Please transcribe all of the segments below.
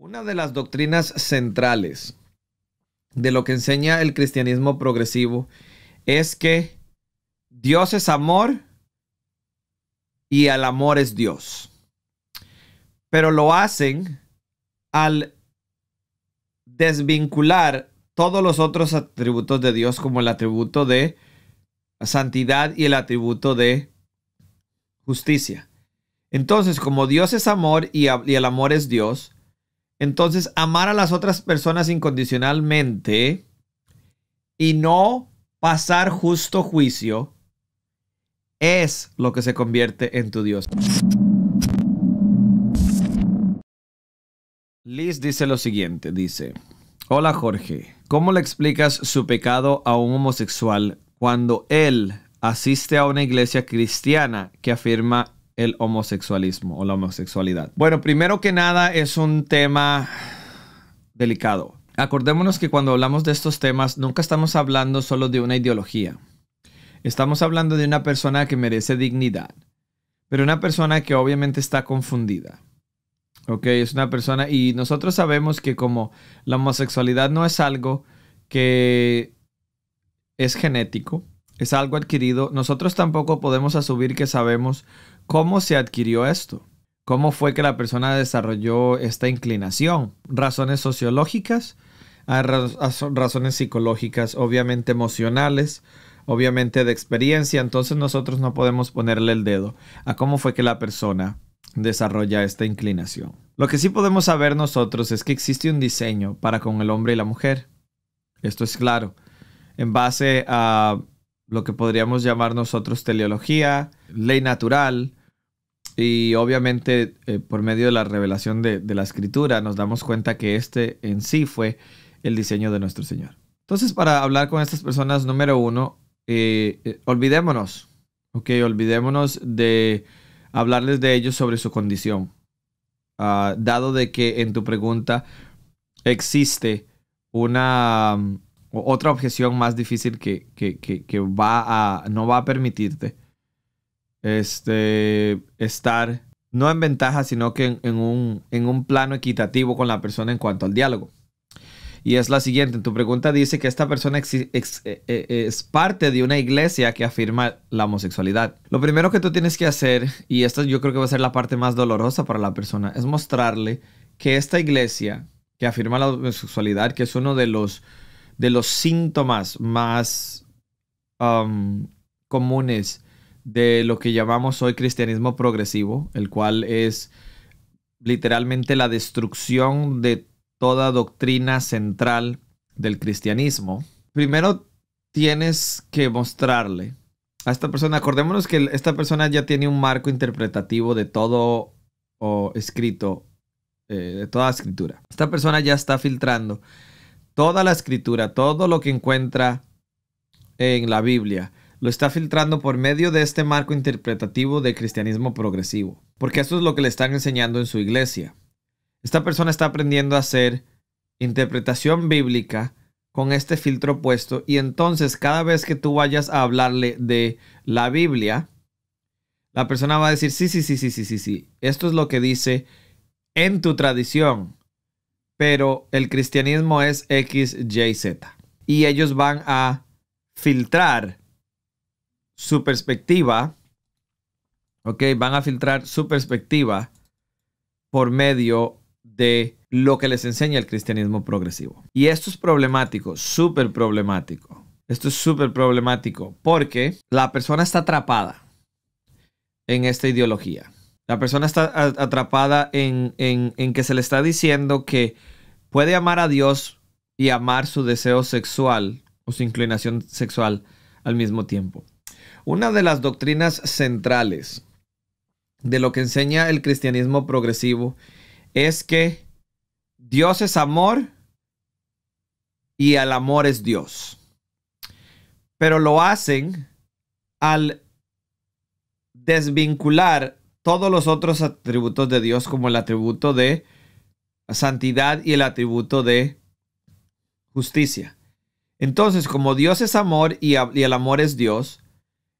Una de las doctrinas centrales de lo que enseña el cristianismo progresivo es que Dios es amor y el amor es Dios. Pero lo hacen al desvincular todos los otros atributos de Dios, como el atributo de santidad y el atributo de justicia. Entonces, como Dios es amor y el amor es Dios, entonces amar a las otras personas incondicionalmente y no pasar justo juicio es lo que se convierte en tu Dios. Liz dice lo siguiente, dice: hola Jorge, ¿cómo le explicas su pecado a un homosexual cuando él asiste a una iglesia cristiana que afirma el homosexualismo o la homosexualidad? Bueno, primero que nada es un tema delicado. Acordémonos que cuando hablamos de estos temas nunca estamos hablando solo de una ideología. Estamos hablando de una persona que merece dignidad, pero una persona que obviamente está confundida. Ok, es una persona, y nosotros sabemos que como la homosexualidad no es algo que es genético, es algo adquirido, nosotros tampoco podemos asumir que sabemos cómo se adquirió esto. ¿Cómo fue que la persona desarrolló esta inclinación? Razones sociológicas, razones psicológicas, obviamente emocionales, obviamente de experiencia. Entonces nosotros no podemos ponerle el dedo a cómo fue que la persona desarrolla esta inclinación. Lo que sí podemos saber nosotros es que existe un diseño para con el hombre y la mujer. Esto es claro. En base a lo que podríamos llamar nosotros teleología, ley natural, y obviamente por medio de la revelación de la escritura nos damos cuenta que este en sí fue el diseño de nuestro Señor. Entonces, para hablar con estas personas, número uno, olvidémonos de hablarles de ellos sobre su condición. Dado de que en tu pregunta existe una otra objeción más difícil que no va a permitirte estar no en ventaja, sino que en un plano equitativo con la persona en cuanto al diálogo. Y es la siguiente. En tu pregunta dice que esta persona es parte de una iglesia que afirma la homosexualidad. Lo primero que tú tienes que hacer, y esto yo creo que va a ser la parte más dolorosa para la persona, es mostrarle que esta iglesia que afirma la homosexualidad, que es uno de los síntomas más comunes de lo que llamamos hoy cristianismo progresivo, el cual es literalmente la destrucción de toda doctrina central del cristianismo. Primero tienes que mostrarle a esta persona, acordémonos que esta persona ya tiene un marco interpretativo de todo escrito, de toda escritura. Esta persona ya está filtrando toda la escritura, todo lo que encuentra en la Biblia, lo está filtrando por medio de este marco interpretativo de cristianismo progresivo, porque eso es lo que le están enseñando en su iglesia. Esta persona está aprendiendo a hacer interpretación bíblica con este filtro puesto, y entonces cada vez que tú vayas a hablarle de la Biblia, la persona va a decir sí. Esto es lo que dice en tu tradición, pero el cristianismo es X, Y, Z. Y ellos van a filtrar su perspectiva, van a filtrar su perspectiva por medio de lo que les enseña el cristianismo progresivo. Y esto es problemático, súper problemático. Esto es súper problemático porque la persona está atrapada en esta ideología. La persona está atrapada en que se le está diciendo que puede amar a Dios y amar su deseo sexual o su inclinación sexual al mismo tiempo. Una de las doctrinas centrales de lo que enseña el cristianismo progresivo es que Dios es amor y el amor es Dios. Pero lo hacen al desvincular todos los otros atributos de Dios, como el atributo de santidad y el atributo de justicia. Entonces, como Dios es amor y el amor es Dios,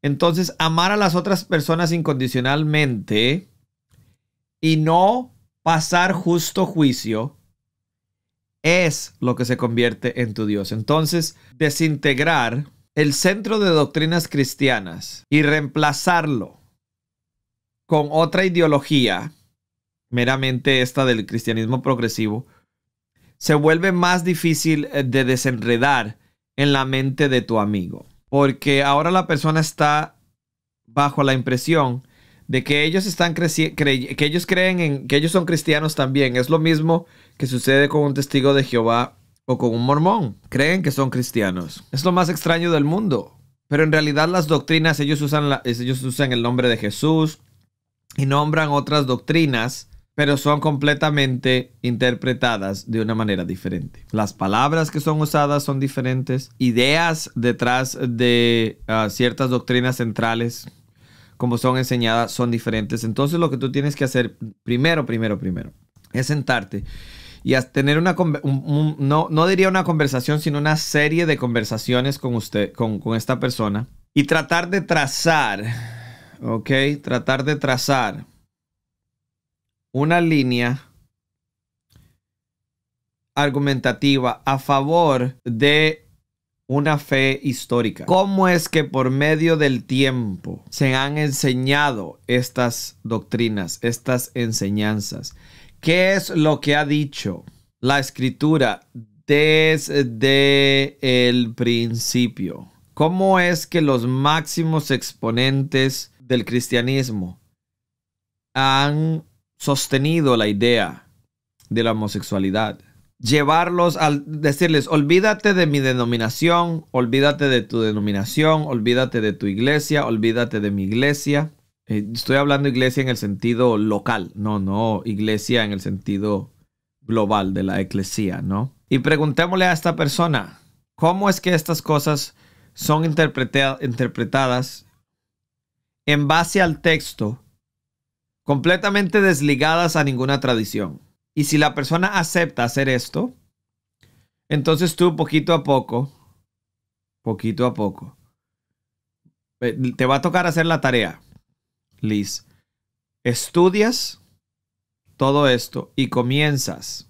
entonces amar a las otras personas incondicionalmente y no pasar justo juicio es lo que se convierte en tu Dios. Entonces, desintegrar el centro de doctrinas cristianas y reemplazarlo con otra ideología, meramente esta del cristianismo progresivo, se vuelve más difícil de desenredar en la mente de tu amigo. Porque ahora la persona está bajo la impresión de que ellos están que ellos creen que ellos son cristianos también. Es lo mismo que sucede con un testigo de Jehová o con un mormón. Creen que son cristianos. Es lo más extraño del mundo. Pero en realidad las doctrinas, ellos usan el nombre de Jesús y nombran otras doctrinas, pero son completamente interpretadas de una manera diferente. Las palabras que son usadas son diferentes. Ideas detrás de ciertas doctrinas centrales, como son enseñadas, son diferentes. Entonces lo que tú tienes que hacer primero, es sentarte y tener no diría una conversación, sino una serie de conversaciones con esta persona y tratar de trazar, ¿ok? Tratar de trazar una línea argumentativa a favor de una fe histórica. ¿Cómo es que por medio del tiempo se han enseñado estas doctrinas, estas enseñanzas? ¿Qué es lo que ha dicho la Escritura desde el principio? ¿Cómo es que los máximos exponentes del cristianismo han sostenido la idea de la homosexualidad? Llevarlos al decirles, olvídate de mi denominación, olvídate de tu denominación, olvídate de tu iglesia, olvídate de mi iglesia. Estoy hablando iglesia en el sentido local, no iglesia en el sentido global de la eclesía, ¿no? Y preguntémosle a esta persona, ¿cómo es que estas cosas son interpretadas en base al texto, completamente desligadas a ninguna tradición? Y si la persona acepta hacer esto, entonces tú poquito a poco, te va a tocar hacer la tarea, Liz. Estudias todo esto y comienzas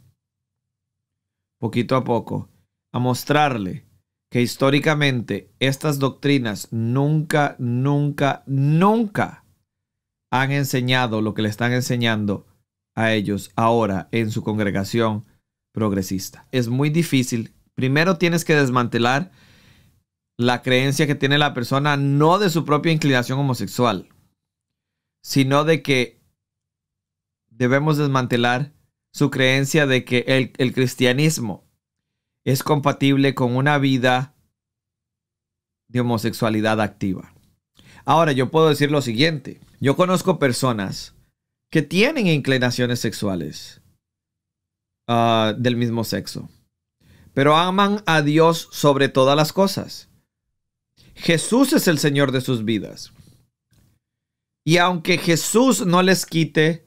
poquito a poco a mostrarle que históricamente estas doctrinas nunca han enseñado lo que le están enseñando a ellos ahora en su congregación progresista. Es muy difícil. Primero tienes que desmantelar la creencia que tiene la persona, no de su propia inclinación homosexual, sino de que debemos desmantelar su creencia de que el cristianismo es compatible con una vida de homosexualidad activa. Ahora, yo puedo decir lo siguiente. Yo conozco personas que tienen inclinaciones sexuales del mismo sexo, pero aman a Dios sobre todas las cosas. Jesús es el Señor de sus vidas. Y aunque Jesús no les quite,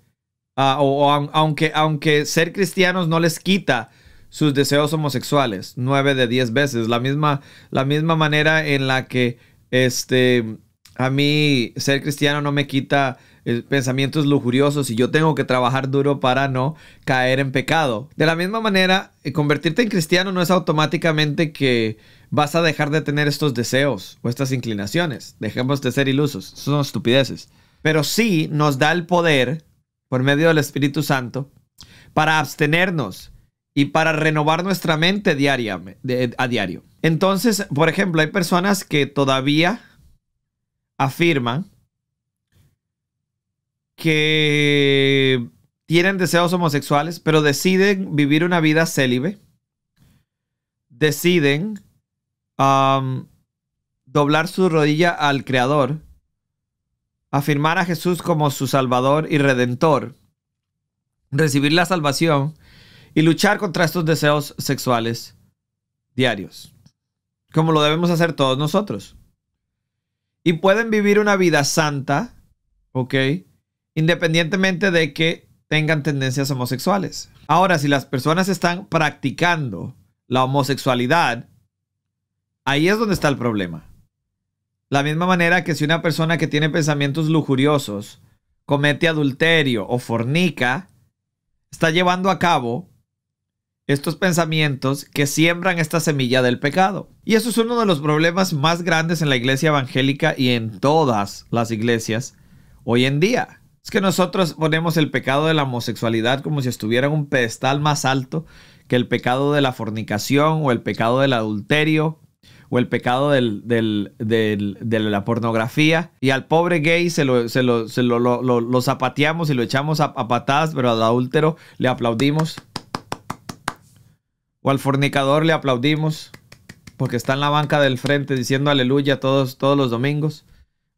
aunque ser cristianos no les quita sus deseos homosexuales 9 de 10 veces, la misma manera en la que a mí ser cristiano no me quita pensamientos lujuriosos y yo tengo que trabajar duro para no caer en pecado. De la misma manera, convertirte en cristiano no es automáticamente que vas a dejar de tener estos deseos o estas inclinaciones. Dejemos de ser ilusos. Son estupideces. Pero sí nos da el poder, por medio del Espíritu Santo, para abstenernos y para renovar nuestra mente a diario. Entonces, por ejemplo, hay personas que todavía afirman que tienen deseos homosexuales, pero deciden vivir una vida célibe. Deciden doblar su rodilla al Creador, afirmar a Jesús como su Salvador y Redentor, recibir la salvación y luchar contra estos deseos sexuales diarios, como lo debemos hacer todos nosotros. Y pueden vivir una vida santa, ¿ok? Independientemente de que tengan tendencias homosexuales. Ahora, si las personas están practicando la homosexualidad, ahí es donde está el problema. La misma manera que si una persona que tiene pensamientos lujuriosos comete adulterio o fornica, está llevando a cabo estos pensamientos que siembran esta semilla del pecado. Y eso es uno de los problemas más grandes en la iglesia evangélica y en todas las iglesias hoy en día. Es que nosotros ponemos el pecado de la homosexualidad como si estuviera en un pedestal más alto que el pecado de la fornicación o el pecado del adulterio o el pecado de la pornografía. Y al pobre gay lo zapateamos y lo echamos a patadas, pero al adúltero le aplaudimos. O al fornicador le aplaudimos porque está en la banca del frente diciendo aleluya todos los domingos.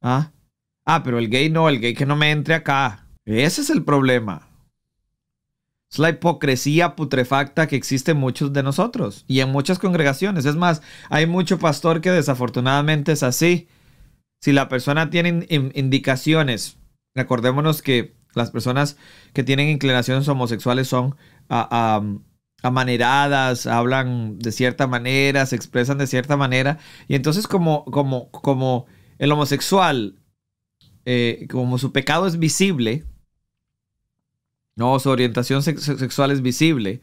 Pero el gay no, el gay que no me entre acá. Ese es el problema. Es la hipocresía putrefacta que existe en muchos de nosotros y en muchas congregaciones. Es más, hay mucho pastor que desafortunadamente es así. Si la persona tiene indicaciones, acordémonos que las personas que tienen inclinaciones homosexuales son amaneradas, hablan de cierta manera, se expresan de cierta manera. Y entonces como el homosexual, como su pecado es visible, no, su orientación sexual es visible.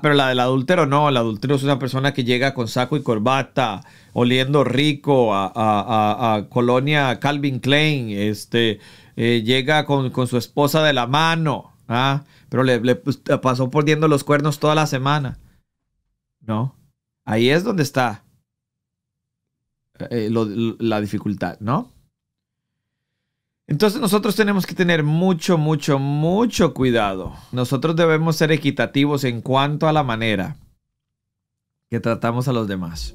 Pero la del adúltero no. El adúltero es una persona que llega con saco y corbata, oliendo rico a colonia Calvin Klein. Llega con su esposa de la mano. Pero le pasó poniendo los cuernos toda la semana. ¿No? Ahí es donde está la dificultad, ¿no? Entonces nosotros tenemos que tener mucho cuidado. Nosotros debemos ser equitativos en cuanto a la manera que tratamos a los demás.